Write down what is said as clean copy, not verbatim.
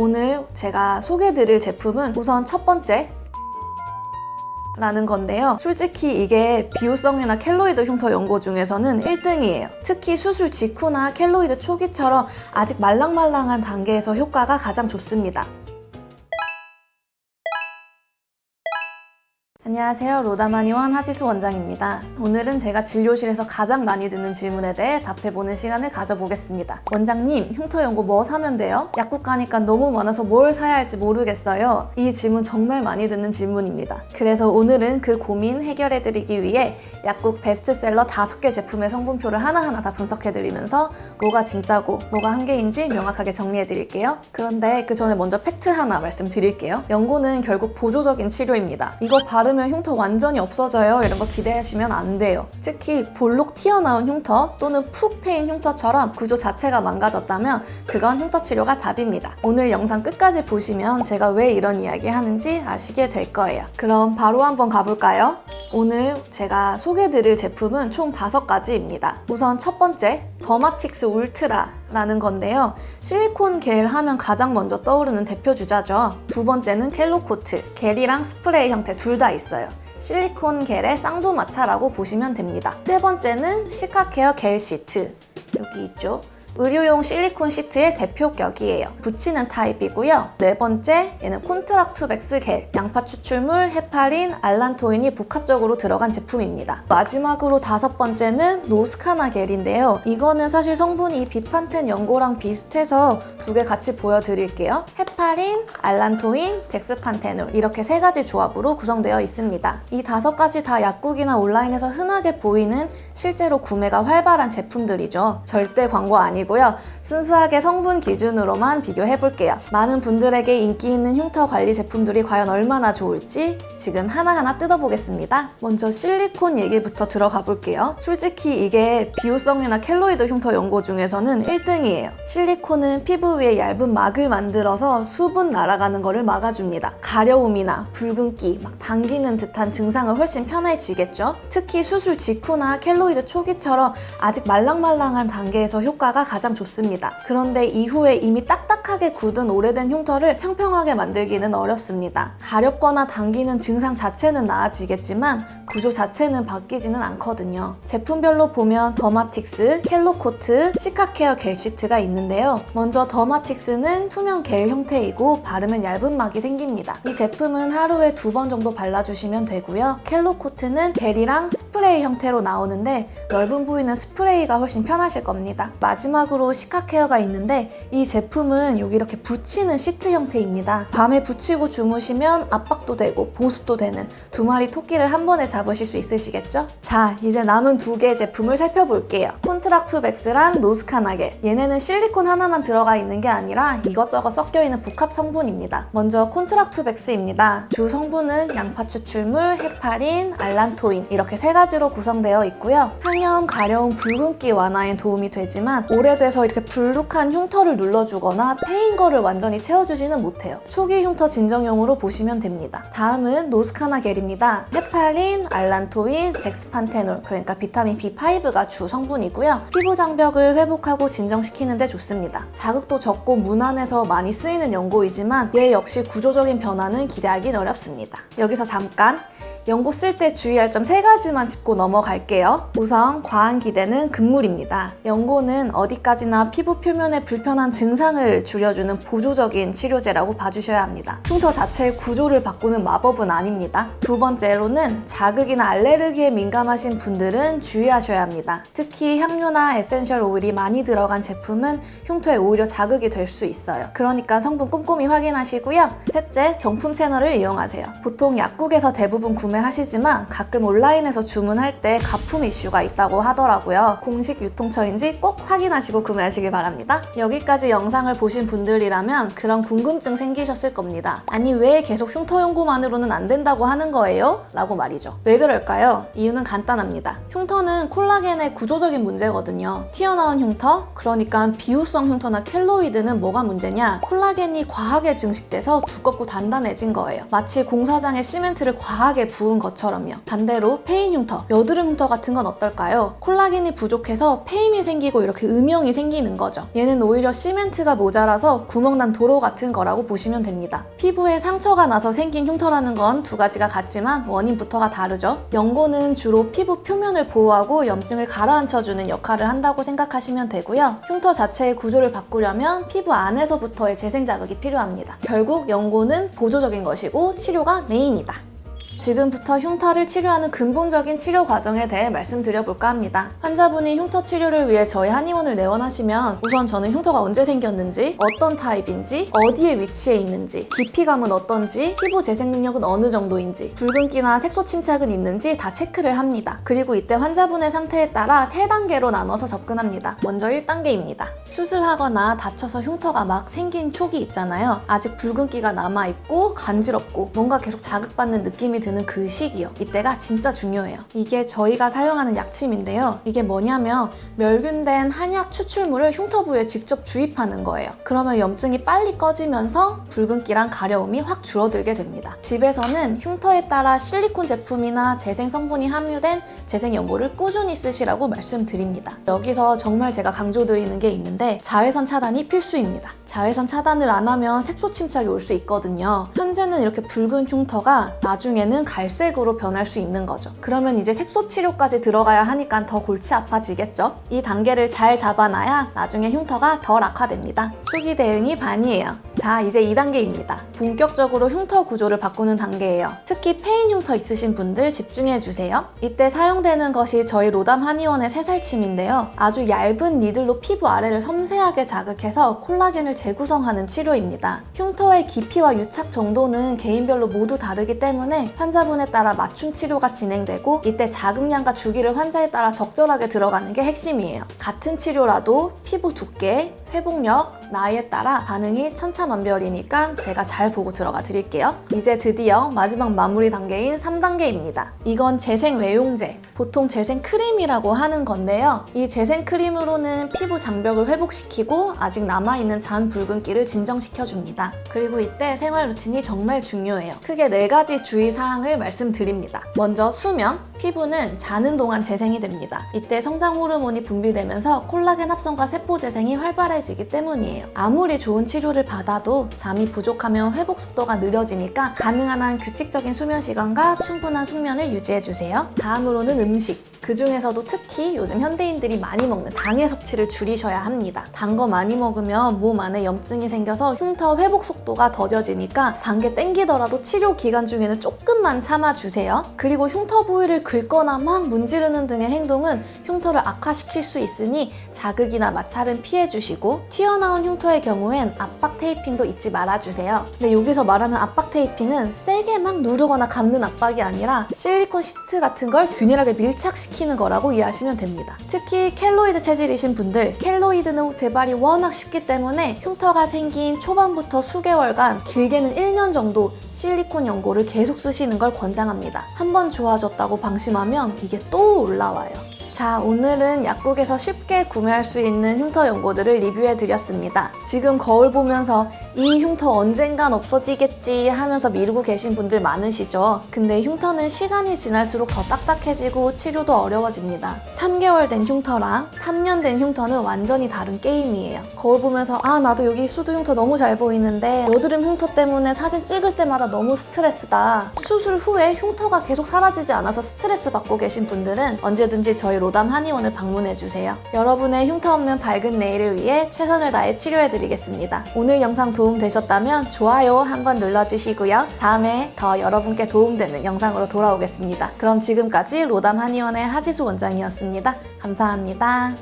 오늘 제가 소개해드릴 제품은 우선 첫 번째 라는 건데요. 솔직히 이게 비후성류나 켈로이드 흉터 연고 중에서는 1등이에요. 특히 수술 직후나 켈로이드 초기처럼 아직 말랑말랑한 단계에서 효과가 가장 좋습니다. 안녕하세요. 로다마니원 하지수 원장입니다. 오늘은 제가 진료실에서 가장 많이 듣는 질문에 대해 답해보는 시간을 가져보겠습니다. 원장님, 흉터 연고 뭐 사면 돼요? 약국 가니까 너무 많아서 뭘 사야 할지 모르겠어요. 이 질문 정말 많이 듣는 질문입니다. 그래서 오늘은 그 고민 해결해드리기 위해 약국 베스트셀러 5개 제품의 성분표를 하나하나 다 분석해드리면서 뭐가 진짜고 뭐가 한계인지 명확하게 정리해드릴게요. 그런데 그 전에 먼저 팩트 하나 말씀드릴게요. 연고는 결국 보조적인 치료입니다. 이거 바르면 흉터 완전히 없어져요 이런 거 기대하시면 안 돼요. 특히 볼록 튀어나온 흉터 또는 푹 패인 흉터처럼 구조 자체가 망가졌다면 그건 흉터 치료가 답입니다. 오늘 영상 끝까지 보시면 제가 왜 이런 이야기 하는지 아시게 될 거예요. 그럼 바로 한번 가볼까요? 오늘 제가 소개해드릴 제품은 총 5가지입니다. 우선 첫 번째, 더마틱스 울트라 라는 건데요. 실리콘 겔 하면 가장 먼저 떠오르는 대표 주자죠. 두 번째는 켈로코트, 겔이랑 스프레이 형태 둘 다 있어요. 실리콘 겔의 쌍두마차라고 보시면 됩니다. 세 번째는 시카케어 겔 시트, 여기 있죠. 의료용 실리콘 시트의 대표격이에요. 붙이는 타입이고요. 네 번째, 얘는 콘트락투백스 겔, 양파 추출물, 헤파린, 알란토인이 복합적으로 들어간 제품입니다. 마지막으로 5번째는 노스카나 겔인데요. 이거는 사실 성분이 비판텐 연고랑 비슷해서 2개 같이 보여드릴게요. 헤파린, 알란토인, 덱스판테놀 이렇게 3가지 조합으로 구성되어 있습니다. 이 5가지 다 약국이나 온라인에서 흔하게 보이는 실제로 구매가 활발한 제품들이죠. 절대 광고 아니고 순수하게 성분 기준으로만 비교해볼게요. 많은 분들에게 인기 있는 흉터 관리 제품들이 과연 얼마나 좋을지 지금 하나하나 뜯어보겠습니다. 먼저 실리콘 얘기부터 들어가 볼게요. 솔직히 이게 비후성류나 켈로이드 흉터 연고 중에서는 1등이에요. 실리콘은 피부 위에 얇은 막을 만들어서 수분 날아가는 거를 막아줍니다. 가려움이나 붉은기, 막 당기는 듯한 증상을 훨씬 편해지겠죠? 특히 수술 직후나 켈로이드 초기처럼 아직 말랑말랑한 단계에서 효과가 가장 좋습니다. 그런데 이후에 이미 딱딱하게 굳은 오래된 흉터를 평평하게 만들기는 어렵습니다. 가렵거나 당기는 증상 자체는 나아지겠지만 구조 자체는 바뀌지는 않거든요. 제품별로 보면 더마틱스, 켈로코트, 시카케어 겔 시트가 있는데요. 먼저 더마틱스는 투명 겔 형태이고 바르면 얇은 막이 생깁니다. 이 제품은 하루에 2번 정도 발라주시면 되고요. 켈로코트는 겔이랑 스프레이 형태로 나오는데 넓은 부위는 스프레이가 훨씬 편하실 겁니다. 마지막으로 시카케어가 있는데 이 제품은 여기 이렇게 붙이는 시트 형태입니다. 밤에 붙이고 주무시면 압박도 되고 보습도 되는 2마리 토끼를 한 번에 잡으실 수 있으시겠죠? 자, 이제 남은 2개 제품을 살펴볼게요. 콘트락투백스랑 노스카나겔. 얘네는 실리콘 하나만 들어가 있는 게 아니라 이것저것 섞여있는 복합 성분입니다. 먼저 콘트락투백스입니다. 주 성분은 양파 추출물, 헤파린, 알란토인 이렇게 3가지로 구성되어 있고요. 항염, 가려움, 붉은기 완화에 도움이 되지만 오래돼서 이렇게 불룩한 흉터를 눌러주거나 패인 거를 완전히 채워주지는 못해요. 초기 흉터 진정용으로 보시면 됩니다. 다음은 노스카나 겔입니다. 헤파린, 알란토인, 덱스판테놀 그러니까 비타민 B5가 주 성분이고요. 피부 장벽을 회복하고 진정시키는 데 좋습니다. 자극도 적고 무난해서 많이 쓰이는 연고이지만 얘 역시 구조적인 변화는 기대하긴 어렵습니다. 여기서 잠깐 연고 쓸 때 주의할 점 3가지만 짚고 넘어갈게요. 우선 과한 기대는 금물입니다. 연고는 어디까지나 피부 표면에 불편한 증상을 줄여주는 보조적인 치료제라고 봐주셔야 합니다. 흉터 자체의 구조를 바꾸는 마법은 아닙니다. 두 번째로는 자극이나 알레르기에 민감하신 분들은 주의하셔야 합니다. 특히 향료나 에센셜 오일이 많이 들어간 제품은 흉터에 오히려 자극이 될 수 있어요. 그러니까 성분 꼼꼼히 확인하시고요. 셋째, 정품 채널을 이용하세요. 보통 약국에서 대부분 구매하시지만 가끔 온라인에서 주문할 때 가품 이슈가 있다고 하더라고요. 공식 유통처인지 꼭 확인하시고 구매하시길 바랍니다. 여기까지 영상을 보신 분들이라면 그런 궁금증 생기셨을 겁니다. 아니 왜 계속 흉터 연고만으로는 안 된다고 하는 거예요? 라고 말이죠. 왜 그럴까요? 이유는 간단합니다. 흉터는 콜라겐의 구조적인 문제거든요. 튀어나온 흉터, 그러니까 비후성 흉터나 켈로이드는 뭐가 문제냐? 콜라겐이 과하게 증식돼서 두껍고 단단해진 거예요. 마치 공사장에 시멘트를 과하게 부은 것처럼요. 반대로 페인 흉터, 여드름 흉터 같은 건 어떨까요? 콜라겐이 부족해서 페임이 생기고 이렇게 음영이 생기는 거죠. 얘는 오히려 시멘트가 모자라서 구멍난 도로 같은 거라고 보시면 됩니다. 피부에 상처가 나서 생긴 흉터라는 건 두 가지가 같지만 원인부터가 다르죠. 연고는 주로 피부 표면을 보호하고 염증을 가라앉혀주는 역할을 한다고 생각하시면 되고요. 흉터 자체의 구조를 바꾸려면 피부 안에서부터의 재생 자극이 필요합니다. 결국 연고는 보조적인 것이고 치료가 메인이다. 지금부터 흉터를 치료하는 근본적인 치료 과정에 대해 말씀드려볼까 합니다. 환자분이 흉터 치료를 위해 저희 한의원을 내원하시면 우선 저는 흉터가 언제 생겼는지, 어떤 타입인지, 어디에 위치해 있는지, 깊이감은 어떤지, 피부 재생 능력은 어느 정도인지, 붉은기나 색소 침착은 있는지 다 체크를 합니다. 그리고 이때 환자분의 상태에 따라 3단계로 나눠서 접근합니다. 먼저 1단계입니다. 수술하거나 다쳐서 흉터가 막 생긴 초기 있잖아요. 아직 붉은기가 남아있고 간지럽고 뭔가 계속 자극받는 느낌이 드는 그 시기요. 이때가 진짜 중요해요. 이게 저희가 사용하는 약침인데요. 이게 뭐냐면 멸균된 한약 추출물을 흉터 부위에 직접 주입하는 거예요. 그러면 염증이 빨리 꺼지면서 붉은기랑 가려움이 확 줄어들게 됩니다. 집에서는 흉터에 따라 실리콘 제품이나 재생 성분이 함유된 재생 연고를 꾸준히 쓰시라고 말씀드립니다. 여기서 정말 제가 강조드리는 게 있는데 자외선 차단이 필수입니다. 자외선 차단을 안 하면 색소 침착이 올 수 있거든요. 현재는 이렇게 붉은 흉터가 나중에는 갈색으로 변할 수 있는 거죠. 그러면 이제 색소 치료까지 들어가야 하니까 더 골치 아파지겠죠? 이 단계를 잘 잡아놔야 나중에 흉터가 덜 악화됩니다. 초기 대응이 반이에요. 자, 이제 2단계입니다. 본격적으로 흉터 구조를 바꾸는 단계예요. 특히 페인 흉터 있으신 분들 집중해주세요. 이때 사용되는 것이 저희 로담 한의원의 새살침인데요. 아주 얇은 니들로 피부 아래를 섬세하게 자극해서 콜라겐을 재구성하는 치료입니다. 흉터의 깊이와 유착 정도는 개인별로 모두 다르기 때문에 환자분에 따라 맞춤 치료가 진행되고 이때 자극량과 주기를 환자에 따라 적절하게 들어가는 게 핵심이에요. 같은 치료라도 피부 두께, 회복력, 나이에 따라 반응이 천차만별이니까 제가 잘 보고 들어가 드릴게요. 이제 드디어 마지막 마무리 단계인 3단계입니다. 이건 재생 외용제, 보통 재생 크림이라고 하는 건데요. 이 재생 크림으로는 피부 장벽을 회복시키고 아직 남아있는 잔 붉은기를 진정시켜줍니다. 그리고 이때 생활 루틴이 정말 중요해요. 크게 4가지 주의사항을 말씀드립니다. 먼저 수면, 피부는 자는 동안 재생이 됩니다. 이때 성장 호르몬이 분비되면서 콜라겐 합성과 세포 재생이 활발해지기 때문이에요. 아무리 좋은 치료를 받아도 잠이 부족하면 회복 속도가 느려지니까 가능한 한 규칙적인 수면 시간과 충분한 숙면을 유지해주세요. 다음으로는 음식. 그 중에서도 특히 요즘 현대인들이 많이 먹는 당의 섭취를 줄이셔야 합니다. 단 거 많이 먹으면 몸 안에 염증이 생겨서 흉터 회복 속도가 더뎌지니까 단 게 땡기더라도 치료 기간 중에는 조금만 참아주세요. 그리고 흉터 부위를 긁거나 막 문지르는 등의 행동은 흉터를 악화시킬 수 있으니 자극이나 마찰은 피해주시고 튀어나온 흉터의 경우엔 압박 테이핑도 잊지 말아주세요. 근데 여기서 말하는 압박 테이핑은 세게 막 누르거나 감는 압박이 아니라 실리콘 시트 같은 걸 균일하게 밀착시키는 거라고 이해하시면 됩니다. 특히 켈로이드 체질이신 분들, 켈로이드는 재발이 워낙 쉽기 때문에 흉터가 생긴 초반부터 수개월간, 길게는 1년 정도 실리콘 연고를 계속 쓰시는 걸 권장합니다. 한번 좋아졌다고 방심하면 이게 또 올라와요. 자, 오늘은 약국에서 쉽게 구매할 수 있는 흉터 연고들을 리뷰해드렸습니다. 지금 거울 보면서 이 흉터 언젠간 없어지겠지 하면서 미루고 계신 분들 많으시죠? 근데 흉터는 시간이 지날수록 더 딱딱해지고 치료도 어려워집니다. 3개월 된 흉터랑 3년 된 흉터는 완전히 다른 게임이에요. 거울 보면서 아, 나도 여기 수두 흉터 너무 잘 보이는데 여드름 흉터 때문에 사진 찍을 때마다 너무 스트레스다. 수술 후에 흉터가 계속 사라지지 않아서 스트레스 받고 계신 분들은 언제든지 저희 로담 한의원을 방문해주세요. 여러분의 흉터 없는 밝은 내일을 위해 최선을 다해 치료해드리겠습니다. 오늘 영상 도움되셨다면 좋아요 한번 눌러주시고요. 다음에 더 여러분께 도움되는 영상으로 돌아오겠습니다. 그럼 지금까지 로담 한의원의 하지수 원장이었습니다. 감사합니다.